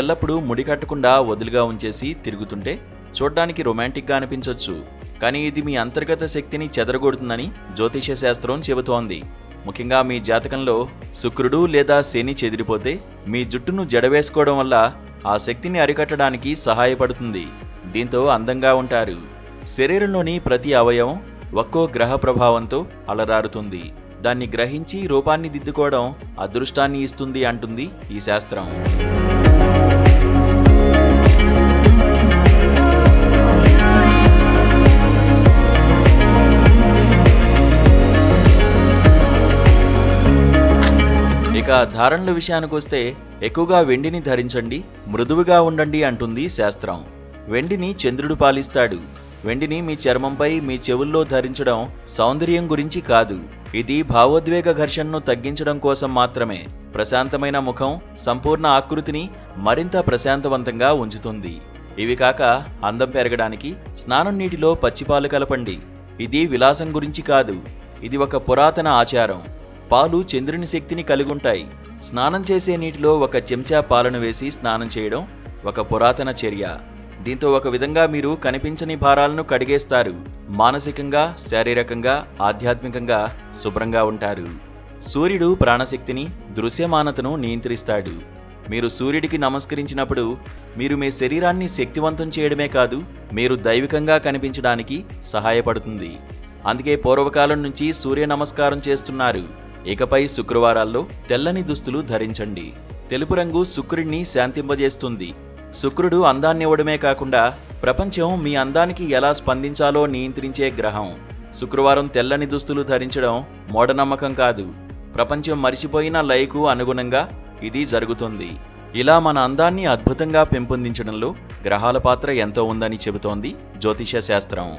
ఎల్లప్పుడూ ముడి కట్టకుండా వదులుగా ఉంచేసి తిరుగుతుంటే చూడ్డానికి రొమాంటిక్గా అనిపించొచ్చు. కానీ ఇది మీ అంతర్గత శక్తిని చెదరగొడుతుందని జ్యోతిష శాస్త్రం చెబుతోంది. ముఖ్యంగా మీ జాతకంలో శుక్రుడు లేదా శని చెదిరిపోతే మీ జుట్టును జడవేసుకోవడం వల్ల ఆ శక్తిని అరికట్టడానికి సహాయపడుతుంది. దీంతో అందంగా ఉంటారు. శరీరంలోని ప్రతి అవయవం ఒక్కో గ్రహ ప్రభావంతో అలరారుతుంది. దాన్ని గ్రహించి రూపాన్ని దిద్దుకోవడం అదృష్టాన్ని ఇస్తుంది అంటుంది ఈ శాస్త్రం. ఇక ధారణల విషయానికొస్తే ఎక్కువగా వెండిని ధరించండి, మృదువుగా ఉండండి అంటుంది శాస్త్రం. వెండిని చంద్రుడు పాలిస్తాడు. వెండిని మీ చర్మంపై, మీ చెవుల్లో ధరించడం సౌందర్యం గురించి కాదు. ఇది భావోద్వేగ ఘర్షణను తగ్గించడం కోసం మాత్రమే. ప్రశాంతమైన ముఖం సంపూర్ణ ఆకృతిని మరింత ప్రశాంతవంతంగా ఉంచుతుంది. ఇవి కాక అందం పెరగడానికి స్నానం నీటిలో పచ్చిపాలు కలపండి. ఇది విలాసం గురించి కాదు, ఇది ఒక పురాతన ఆచారం. పాలు చంద్రుని శక్తిని కలిగుంటాయి. స్నానం చేసే నీటిలో ఒక చెంచా పాలను వేసి స్నానం చేయడం ఒక పురాతన చర్య. దీంతో ఒక విధంగా మీరు కనిపించని భారాలను కడిగేస్తారు. మానసికంగా, శారీరకంగా, ఆధ్యాత్మికంగా శుభ్రంగా ఉంటారు. సూర్యుడు ప్రాణశక్తిని, దృశ్యమానతను నియంత్రిస్తాడు. మీరు సూర్యుడికి నమస్కరించినప్పుడు మీరు మీ శరీరాన్ని శక్తివంతం చేయడమే కాదు, మీరు దైవికంగా కనిపించడానికి సహాయపడుతుంది. అందుకే పూర్వకాలం నుంచి సూర్య నమస్కారం చేస్తున్నారు. ఇకపై శుక్రవారాల్లో తెల్లని దుస్తులు ధరించండి. తెలుపు రంగు శుక్రుడిని శాంతింపజేస్తుంది. శుక్రుడు అందాన్ని ఇవ్వడమే కాకుండా ప్రపంచం మీ అందానికి ఎలా స్పందించాలో నియంత్రించే గ్రహం. శుక్రవారం తెల్లని దుస్తులు ధరించడం మూఢనమ్మకం కాదు, ప్రపంచం మరిచిపోయిన లయకు అనుగుణంగా ఇది జరుగుతుంది. ఇలా మన అందాన్ని అద్భుతంగా పెంపొందించడంలో గ్రహాల పాత్ర ఎంతో ఉందని చెబుతోంది జ్యోతిష శాస్త్రం.